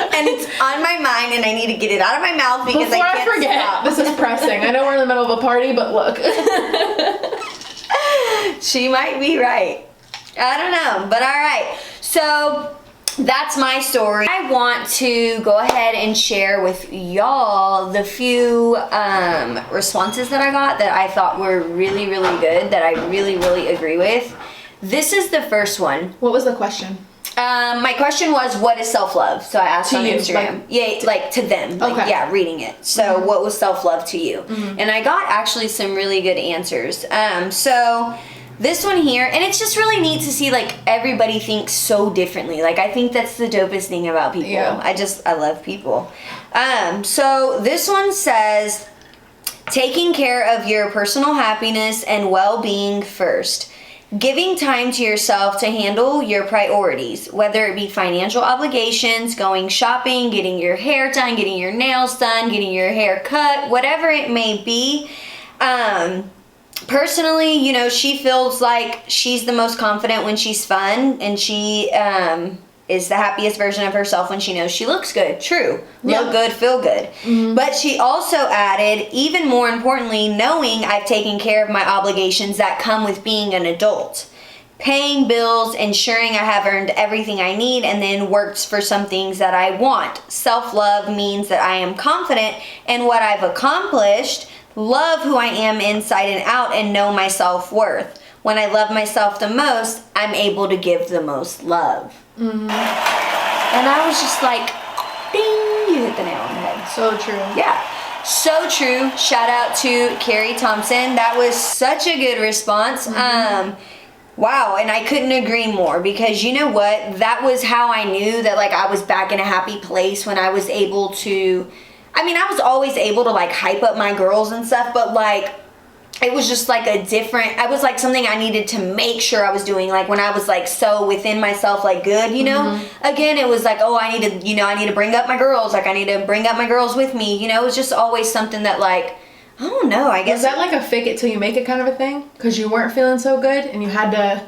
And it's on my mind, and I need to get it out of my mouth because Before I can't forget, stop. This is pressing. I know we're in the middle of a party, but look. She might be right. I don't know, but all right. So that's my story. I want to go ahead and share with y'all the few responses that I got that I thought were really, really good, that I really, really agree with. This is the first one. What was the question? My question was, what is self-love? So I asked on you, Instagram. Like to them. Like, Okay. yeah, reading it. So what was self-love to you? And I got actually some really good answers. So this one here, and it's just really neat to see like everybody thinks so differently. Like I think that's the dopest thing about people. Yeah. I love people. So this one says, taking care of your personal happiness and well-being first. Giving time to yourself to handle your priorities, whether it be financial obligations, going shopping, getting your hair done, getting your nails done, getting your hair cut, whatever it may be. Personally, you know, she feels like she's the most confident when she's fun, and she is the happiest version of herself when she knows she looks good. True. Yeah. Look good, feel good. But she also added, even more importantly, knowing I've taken care of my obligations that come with being an adult. Paying bills, ensuring I have earned everything I need, and then worked for some things that I want. Self-love means that I am confident in what I've accomplished, love who I am inside and out, and know my self-worth. When I love myself the most, I'm able to give the most love. And I was just like, ding, you hit the nail on the head. So true. Yeah, so true. Shout out to Carrie Thompson. That was such a good response. Wow, and I couldn't agree more, because you know what? That was how I knew that like I was back in a happy place, when I was able to, I mean, I was always able to like hype up my girls and stuff, but like it was just like a different, I was like something I needed to make sure I was doing, like when I was like so within myself, like good, you know. Again, it was like, oh, I need to, you know, I need to bring up my girls, like I need to bring up my girls with me, you know. It was just always something that like, I don't know, I guess. Was that like a fake it till you make it kind of a thing? Because you weren't feeling so good and you had to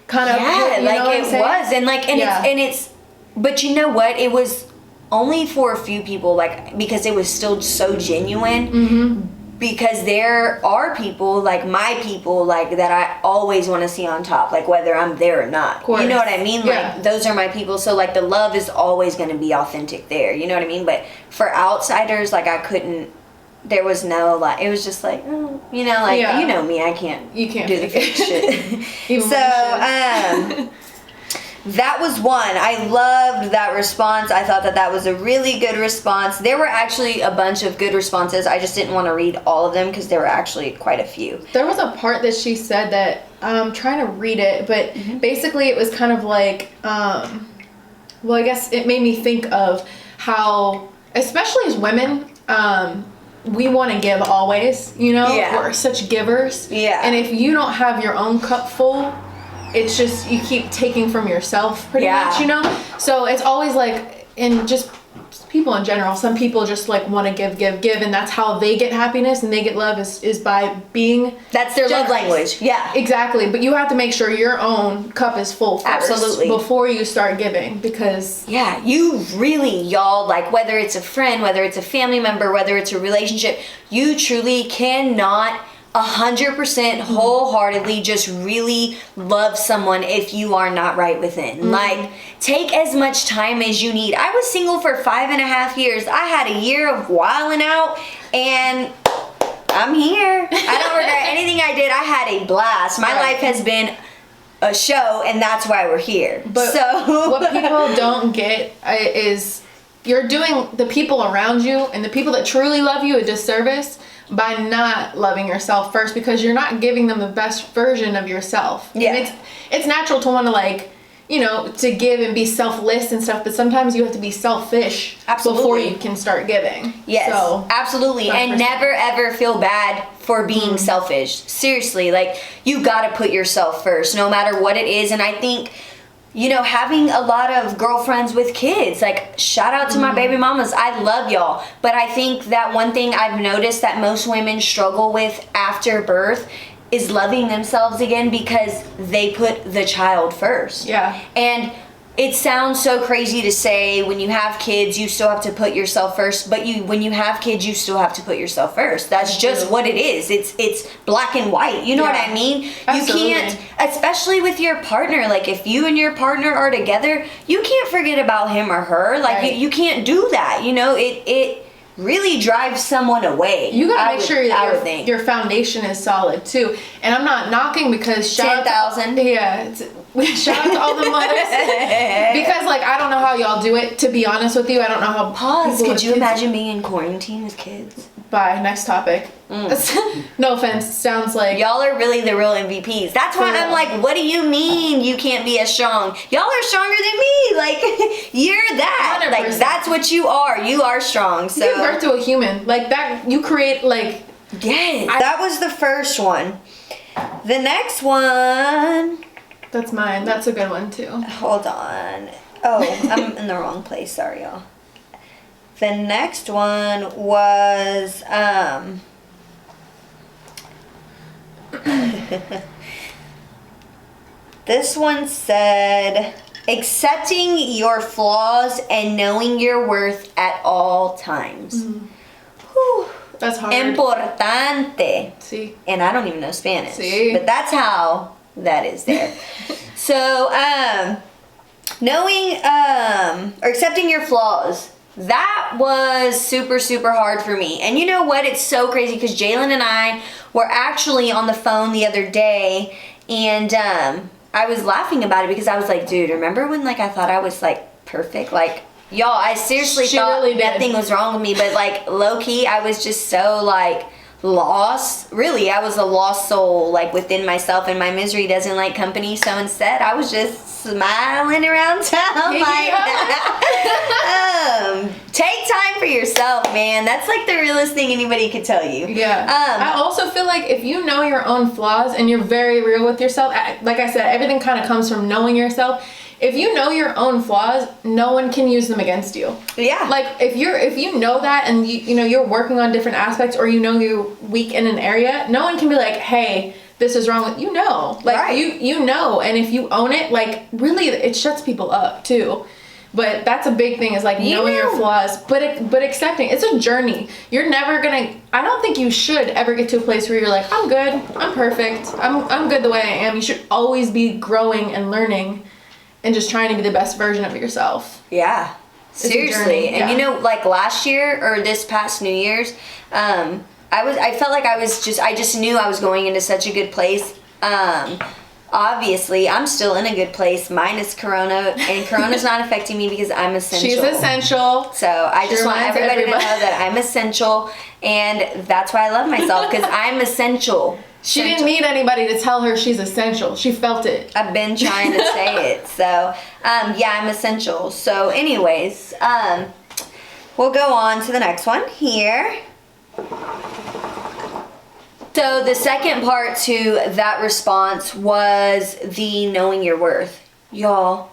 kind of, yeah, you know like what I'm it saying? was, and like, and Yeah. it's, but you know what, it was only for a few people, like, because it was still so genuine. Because there are people, like my people, like that I always want to see on top, like whether I'm there or not. Of course. You know what I mean? Yeah. Like those are my people, so like the love is always going to be authentic there. You know what I mean? But for outsiders, like I couldn't. There was no like. It was just like, you know, like Yeah. you know me, I can't. You can't do the fake fake it. shit. Even So when you should. that was one. I loved that response. I thought that that was a really good response. There were actually a bunch of good responses. I just didn't want to read all of them because there were actually quite a few. There was a part that she said that I'm trying to read it, but basically it was kind of like, well, I guess it made me think of how, especially as women, we want to give always, you know? Yeah. We're such givers. Yeah. And if you don't have your own cup full, it's just, you keep taking from yourself pretty Yeah. much, you know? So it's always like, in just people in general, some people just like want to give, and that's how they get happiness and they get love is by being That's their love generous. language. Yeah. Exactly, but you have to make sure your own cup is full first. Absolutely. Before you start giving, because Yeah, you really, y'all, like whether it's a friend, whether it's a family member, whether it's a relationship, you truly cannot 100% wholeheartedly just really love someone if you are not right within. Like, take as much time as you need. I was single for 5.5 years. I had a year of wilding out, and I'm here. I don't regret anything I did. I had a blast. My life has been a show, and that's why we're here. But so what people don't get is you're doing the people around you and the people that truly love you a disservice by not loving yourself first, because you're not giving them the best version of yourself. Yeah. And it's natural to want to, like, you know, to give and be selfless and stuff, but sometimes you have to be selfish Absolutely. before you can start giving. Yes, So, absolutely. And 100%. never ever feel bad for being selfish. Seriously, like you gotta put yourself first, no matter what it is. And I think, you know, having a lot of girlfriends with kids, like shout out to my baby mamas. I love y'all. But I think that one thing I've noticed that most women struggle with after birth is loving themselves again, because they put the child first. Yeah. And it sounds so crazy to say when you have kids, you still have to put yourself first, but when you have kids, you still have to put yourself first. That's just what it is. It's black and white. You know what I mean? Absolutely. You can't, especially with your partner, like if you and your partner are together, you can't forget about him or her. Like you can't do that. You know, it really drives someone away. You gotta make sure that your foundation is solid too. And I'm not knocking because 10,000. Shout out to all the mothers because like I don't know how y'all do it. To be honest with you, I don't know how. Pause. Could you imagine being in quarantine with kids? Bye. Next topic. No offense. Sounds like y'all are really the real MVPs. That's why I'm like, what do you mean you can't be as strong? Y'all are stronger than me. Like you're that. 100%. Like that's what you are. You are strong. So you give birth to a human like that. You create like yes. That was the first one. The next one. That's mine. That's a good one too. Hold on. Oh, I'm in the wrong place. Sorry, y'all. The next one was this one said accepting your flaws and knowing your worth at all times. Whew. That's hard. Importante. See. And I don't even know Spanish. See. But that's how that is there. So, knowing or accepting your flaws, that was super, super hard for me. And you know what? It's so crazy because Jalen and I were actually on the phone the other day, and I was laughing about it because I was like, dude, remember when like I thought I was like perfect? Like, y'all, I seriously thought really did. nothing was wrong with me, but like low key, I was just so like lost. Really, I was a lost soul like within myself, and my misery doesn't like company. So instead, I was just smiling around town like take time for yourself, man. That's like the realest thing anybody could tell you. Yeah. I also feel like if you know your own flaws and you're very real with yourself, like I said, everything kind of comes from knowing yourself. If you know your own flaws, no one can use them against you. Yeah. Like if you know that and you know you're working on different aspects, or you know you're weak in an area, no one can be like, hey, this is wrong with you. Know. Like right. you know, and if you own it, like really it shuts people up too. But that's a big thing, is like knowing your flaws, but accepting. It's a journey. You're never gonna. I don't think you should ever get to a place where you're like, I'm good, I'm perfect, I'm good the way I am. You should always be growing and learning, and just trying to be the best version of yourself. Yeah, seriously. And you know, like last year or this past New Year's, I felt like I just knew I was going into such a good place. Obviously, I'm still in a good place, minus Corona, and Corona's not affecting me because I'm essential. She's essential. So I just want everybody to know that I'm essential, and that's why I love myself, because I'm essential. She didn't need anybody to tell her she's essential. She felt it. I've been trying to say it. So, yeah, I'm essential. So, anyways, we'll go on to the next one here. So the second part to that response was the knowing your worth. Y'all,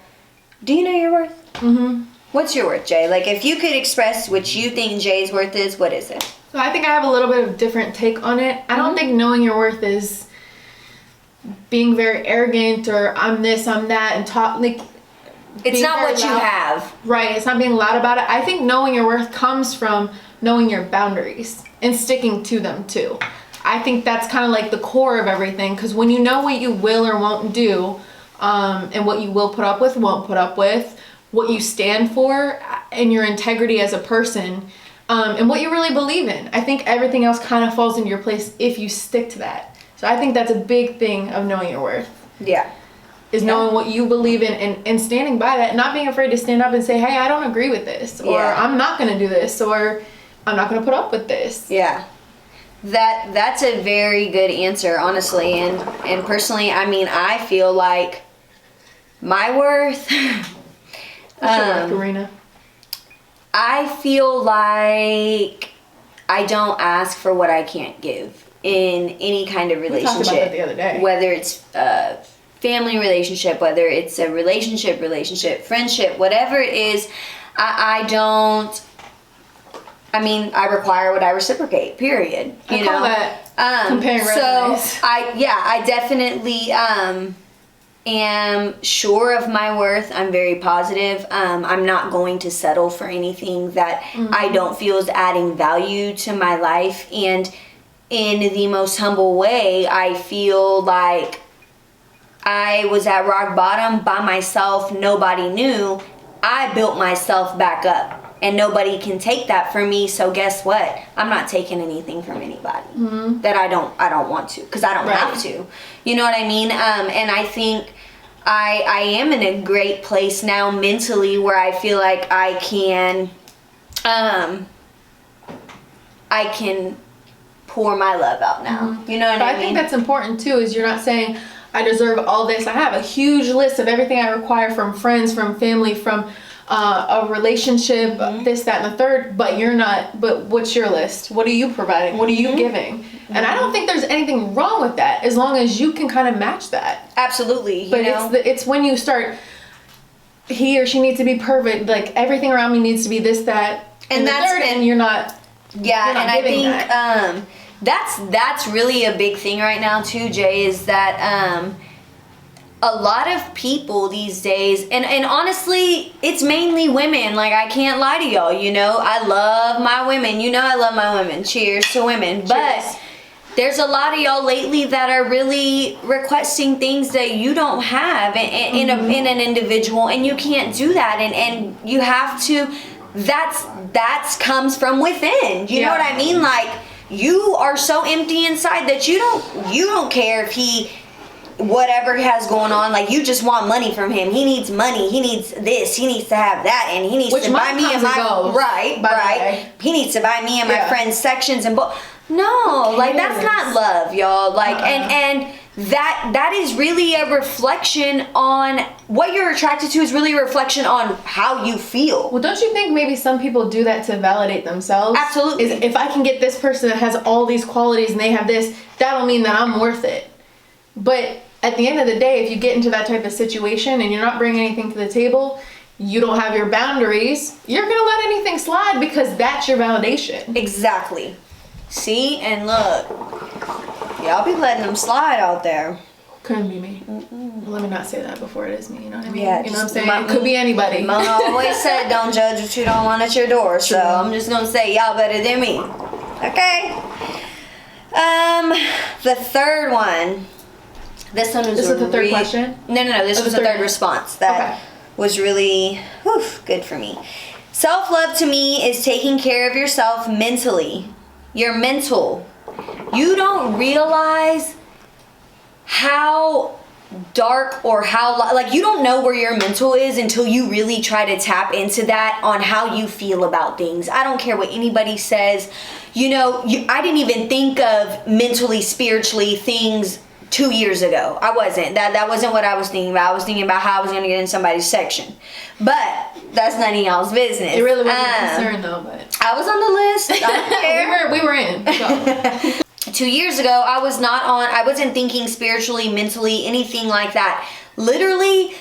do you know your worth? Mm-hmm. What's your worth, Jay? Like, if you could express what you think Jay's worth is, what is it? So I think I have a little bit of different take on it. I don't think knowing your worth is being very arrogant or I'm this, I'm that, and talk like. It's not what you have. Right. It's not being loud about it. I think knowing your worth comes from knowing your boundaries and sticking to them too. I think that's kind of like the core of everything, because when you know what you will or won't do, and what you will put up with, won't put up with, what you stand for, and your integrity as a person, and what you really believe in, I think everything else kind of falls into your place if you stick to that. So I think that's a big thing of knowing your worth. Yeah. Is knowing what you believe in and standing by that, not being afraid to stand up and say, hey, I don't agree with this, or I'm not going to do this, or I'm not going to put up with this. Yeah. That's a very good answer, honestly, and personally, I mean, I feel like my worth. What's your worth, Corina? I feel like I don't ask for what I can't give in any kind of relationship. We talked about that the other day. Whether it's a family relationship, whether it's a relationship, friendship, whatever it is, I don't. I mean, I require what I reciprocate, period. I call that comparing so resumes. I definitely, am sure of my worth. I'm very positive. I'm not going to settle for anything that I don't feel is adding value to my life. And in the most humble way, I feel like I was at rock bottom by myself. Nobody knew. I built myself back up. And nobody can take that from me. So guess what? I'm not taking anything from anybody that I don't want to, because I don't have to. You know what I mean? And I think I am in a great place now mentally, where I feel like I can pour my love out now. You know what I mean? I think that's important too, is you're not saying, I deserve all this. I have a huge list of everything I require from friends, from family, from a relationship, this, that, and the third, but you're not, but what's your list? What are you providing? What are you giving? And I don't think there's anything wrong with that, as long as you can kind of match that. Absolutely. But it's when you start, he or she needs to be perfect, like everything around me needs to be this, that, and the third, and you're not. Yeah, you're not and I giving think that. that's really a big thing right now too, Jay, is that a lot of people these days, and honestly, it's mainly women. Like, I can't lie to y'all, you know, I love my women. You know, I love my women. Cheers to women. Cheers. But there's a lot of y'all lately that are really requesting things that you don't have in an individual, and you can't do that, and you have to. That's comes from within. You know what I mean? Like, you are so empty inside that you don't care if he, whatever has going on, like, you just want money from him. He needs money. He needs this. He needs to have that, and he needs to buy me and my right. He needs to buy me and my friends sections and no, like, that's not love, y'all. Like, and that is really a reflection on what you're attracted to. Is really a reflection on how you feel. Well, don't you think maybe some people do that to validate themselves? Absolutely. Is, if I can get this person that has all these qualities and they have this, that'll mean that I'm worth it. But at the end of the day, if you get into that type of situation and you're not bringing anything to the table, you don't have your boundaries, you're going to let anything slide because that's your validation. Exactly. See? And look, y'all be letting them slide out there. Couldn't be me. Let me not say that before it is me, you know what I mean? Yeah, you know what I'm saying? It could be anybody. Mama always said, don't judge what you don't want at your door. So I'm just going to say, y'all better than me. Okay? The third one. This one was This is the third question? No. This was the third response that was really good for me. Self-love to me is taking care of yourself mentally. Your mental. You don't realize how dark or how, like, you don't know where your mental is until you really try to tap into that on how you feel about things. I don't care what anybody says. You know, I didn't even think of mentally, spiritually things 2 years ago. I wasn't. That wasn't what I was thinking about. I was thinking about how I was going to get in somebody's section. But that's none of y'all's business. It really wasn't a concern though, but I was on the list. I don't care. we were in. So. 2 years ago, I wasn't thinking spiritually, mentally, anything like that. Literally,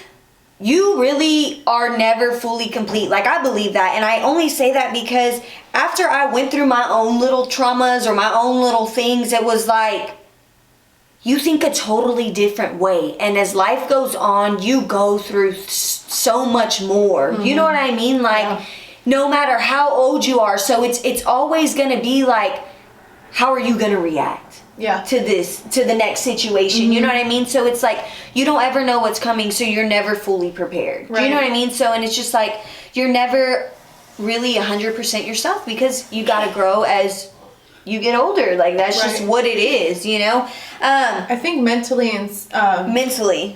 you really are never fully complete. Like, I believe that. And I only say that because after I went through my own little traumas or my own little things, it was like, you think a totally different way. And as life goes on, you go through so much more. You know what I mean? Like, no matter how old you are. So it's always going to be like, how are you going to react to the next situation? You know what I mean? So it's like, you don't ever know what's coming, so you're never fully prepared. Do you know what I mean? So, and it's just like, you're never really 100% yourself, because you got to grow as you get older. Like, that's just what it is, you know? I think mentally and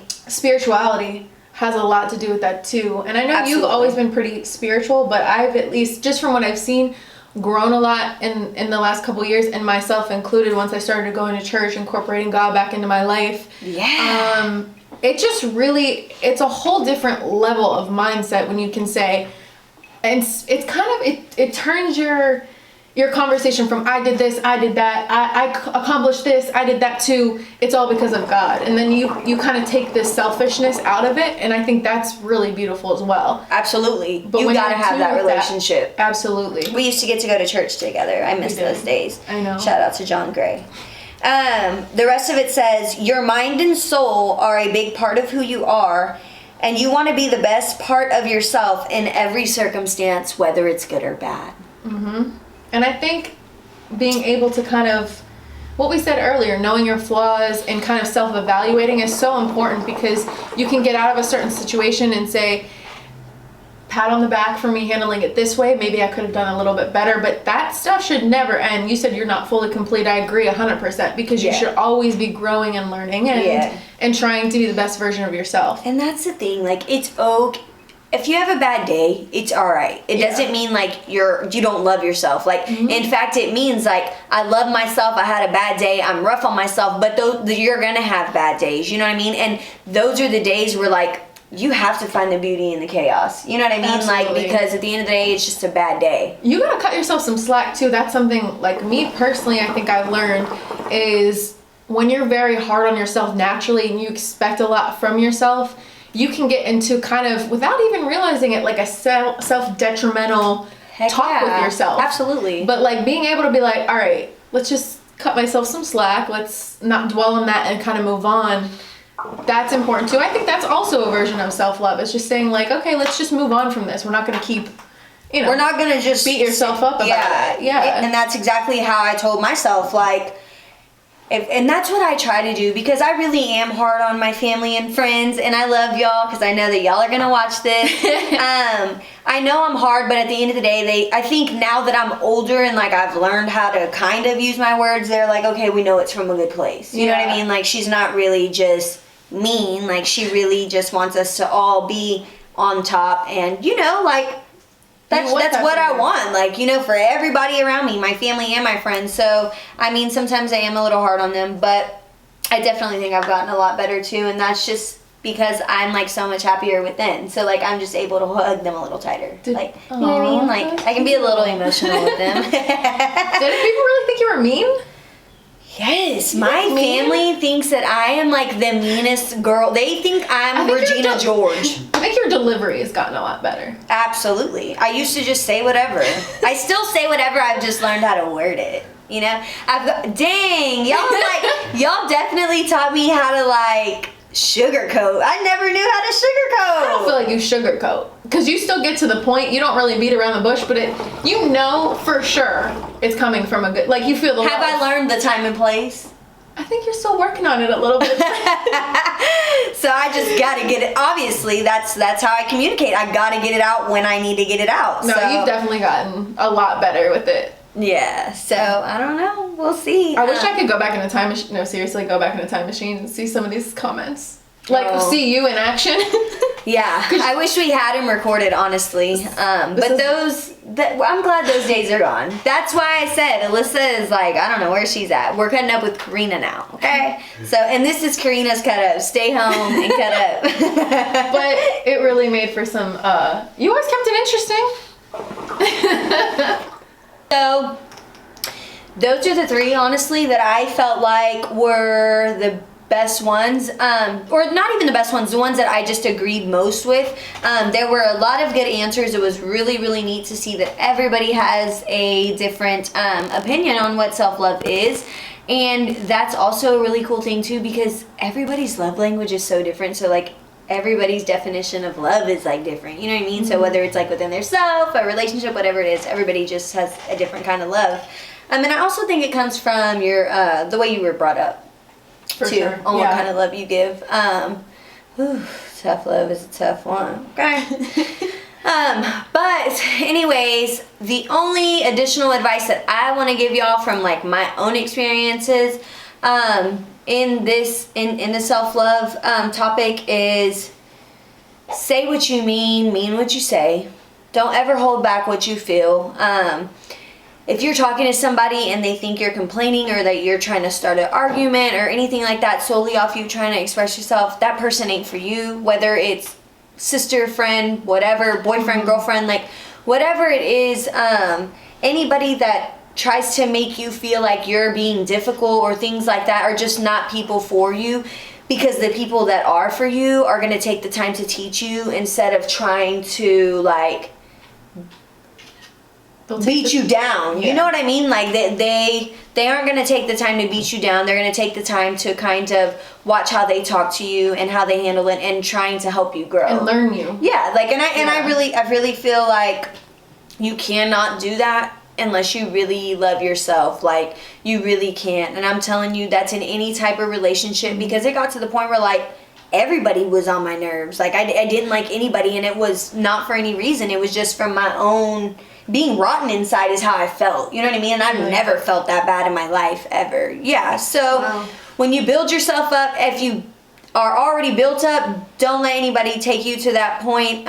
spirituality has a lot to do with that too. And I know you've always been pretty spiritual, but I've, at least just from what I've seen, grown a lot in the last couple of years, and myself included, once I started going to church, incorporating God back into my life. It just really, it's a whole different level of mindset when you can say, and it's kind of, it turns your conversation from I did this, I did that, I accomplished this, I did that too, it's all because of God. And then you kind of take this selfishness out of it, and I think that's really beautiful as well. Absolutely. But you gotta have that relationship. Absolutely. We used to get to go to church together. I miss those days. I know. Shout out to John Gray. The rest of it says, your mind and soul are a big part of who you are, and you want to be the best part of yourself in every circumstance, whether it's good or bad. Mm-hmm. And I think being able to kind of, what we said earlier, knowing your flaws and kind of self-evaluating is so important, because you can get out of a certain situation and say, pat on the back for me handling it this way. Maybe I could have done a little bit better, but that stuff should never end. You said you're not fully complete. I agree 100%, because you should always be growing and learning and trying to be the best version of yourself. And that's the thing. Like, it's okay. If you have a bad day, it's all right. It doesn't mean like you don't love yourself. Like, in fact, it means like, I love myself. I had a bad day. I'm rough on myself, but you're going to have bad days. You know what I mean? And those are the days where like, you have to find the beauty in the chaos. You know what I mean? Absolutely. Like, because at the end of the day, it's just a bad day. You gotta cut yourself some slack too. That's something, like, me personally, I think I've learned is when you're very hard on yourself naturally and you expect a lot from yourself, you can get into kind of, without even realizing it, like a self-detrimental talk with yourself. Absolutely. But like being able to be like, all right, let's just cut myself some slack. Let's not dwell on that and kind of move on. That's important too. I think that's also a version of self-love. It's just saying like, okay, let's just move on from this. We're not going to keep, we're not going to just beat yourself up about it. Yeah. And that's exactly how I told myself, like, and that's what I try to do, because I really am hard on my family and friends, and I love y'all because I know that y'all are going to watch this. I know I'm hard, but at the end of the day, I think now that I'm older and like I've learned how to kind of use my words, they're like, okay, we know it's from a good place. You know what I mean? Like, she's not really just mean. Like, she really just wants us to all be on top, and like, that's what I want, like, for everybody around me, my family and my friends. So I mean, sometimes I am a little hard on them, but I definitely think I've gotten a lot better too, and that's just because I'm like so much happier within. So like, I'm just able to hug them a little tighter. Like, you know what I mean? Like, I can be a little emotional with them. Did people really think you were mean? Yes, my family thinks that I am like the meanest girl. They think I'm Regina George. I think your delivery has gotten a lot better. Absolutely. I used to just say whatever. I still say whatever. I've just learned how to word it. Dang, y'all definitely taught me how to like sugarcoat. I never knew how to sugarcoat. I don't feel like you sugarcoat, because you still get to the point. You don't really beat around the bush, but for sure it's coming from a good, like, you feel the Have love. I learned the time and place? I think you're still working on it a little bit. So I just gotta get it. Obviously, that's how I communicate. I gotta get it out when I need to get it out. No, you've definitely gotten a lot better with it. Yeah, so I don't know. We'll see. I wish I could go back in a time machine. No, seriously, go back in a time machine and see some of these comments. Like, see you in action. Yeah, I wish we had them recorded, honestly. I'm glad those days are gone. That's why I said Alyssa is like, I don't know where she's at. We're cutting up with Corina now, okay? So, and this is Corina's cut up. Stay home and cut up. But it really made for some, you always kept it interesting. So, those are the three, honestly, that I felt like were the best ones, or not even the best ones, the ones that I just agreed most with. There were a lot of good answers. It was really, really neat to see that everybody has a different opinion on what self-love is. And that's also a really cool thing too, because everybody's love language is so different. So like, everybody's definition of love is like different, you know what I mean? So whether it's like within their self, a relationship, whatever it is, everybody just has a different kind of love. And I also think it comes from your the way you were brought up. For sure. On what kind of love you give. Tough love is a tough one. Okay. But anyways, the only additional advice that I want to give y'all from like my own experiences in the self-love topic is say what you mean what you say. Don't ever hold back what you feel. If you're talking to somebody and they think you're complaining or that you're trying to start an argument or anything like that solely off you trying to express yourself, that person ain't for you. Whether it's sister, friend, whatever, boyfriend, girlfriend, like whatever it is, anybody that tries to make you feel like you're being difficult or things like that are just not people for you, because the people that are for you are going to take the time to teach you instead of trying to like beat you down. You know what I mean? Like they aren't going to take the time to beat you down. They're going to take the time to kind of watch how they talk to you and how they handle it and trying to help you grow. And learn you. Yeah, like, I really feel like you cannot do that unless you really love yourself. Like, you really can't. And I'm telling you, that's in any type of relationship, because it got to the point where, like, everybody was on my nerves. Like, I didn't like anybody, and it was not for any reason. It was just from my own being rotten inside is how I felt. You know what I mean? And I've never felt that bad in my life, ever. Yeah, so when you build yourself up, if you are already built up, don't let anybody take you to that point.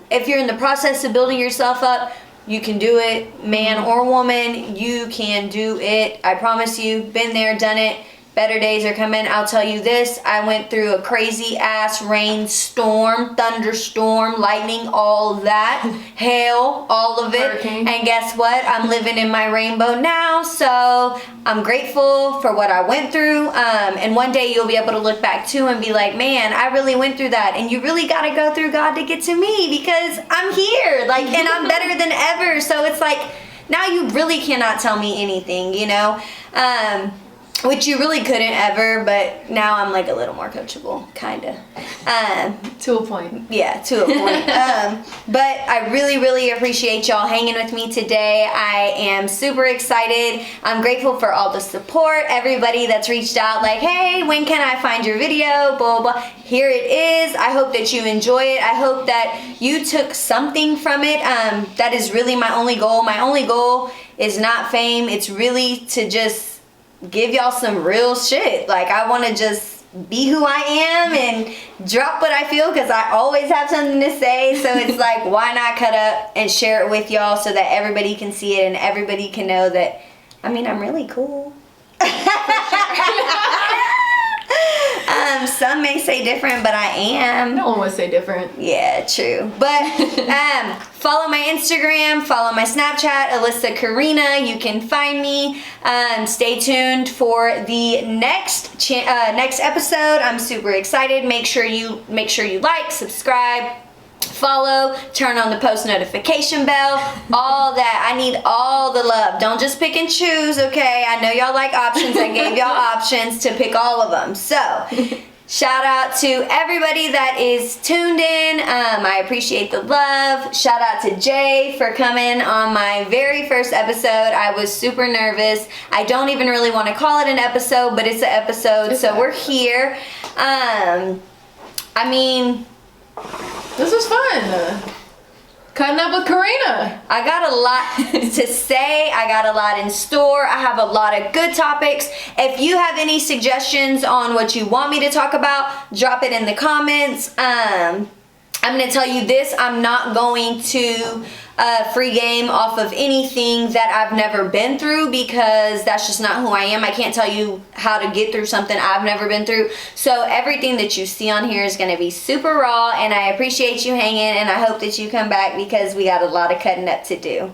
If you're in the process of building yourself up, you can do it. Man or woman, you can do it. I promise you. Been there, done it. Better days are coming. I'll tell you this. I went through a crazy ass rainstorm, thunderstorm, lightning, all that. Hail, all of it. Hurricane. And guess what? I'm living in my rainbow now. So I'm grateful for what I went through. And one day you'll be able to look back too and be like, man, I really went through that. And you really got to go through God to get to me, because I'm here. Like, and I'm better than ever. So it's like, now you really cannot tell me anything, you know? Which you really couldn't ever, but now I'm like a little more coachable, kind of. To a point. Yeah, to a point. But I really, really appreciate y'all hanging with me today. I am super excited. I'm grateful for all the support, everybody that's reached out like, hey, when can I find your video, blah, blah, blah. Here it is. I hope that you enjoy it. I hope that you took something from it. That is really my only goal. My only goal is not fame. It's really to just give y'all some real shit. Like, I want to just be who I am and drop what I feel, because I always have something to say. So it's like, why not cut up and share it with y'all so that everybody can see it and everybody can know that, I mean, I'm really cool. Some may say different, but I am. No one would say different. Yeah, true. But follow my Instagram, follow my Snapchat, Alyssa Corina. You can find me. Stay tuned for the next episode. I'm super excited. Make sure you like, subscribe, follow, turn on the post notification bell, all that. I need all the love. Don't just pick and choose, okay? I know y'all like options. I gave y'all options to pick all of them. So, shout out to everybody that is tuned in. I appreciate the love. Shout out to Jay for coming on my very first episode. I was super nervous. I don't even really want to call it an episode, but it's an episode, so we're here. I mean, this was fun. Cutting up with Corina. I got a lot to say. I got a lot in store. I have a lot of good topics. If you have any suggestions on what you want me to talk about, drop it in the comments. I'm going to tell you this. I'm not going to free game off of anything that I've never been through, because that's just not who I am. I can't tell you how to get through something I've never been through. So everything that you see on here is going to be super raw, and I appreciate you hanging, and I hope that you come back, because we got a lot of cutting up to do.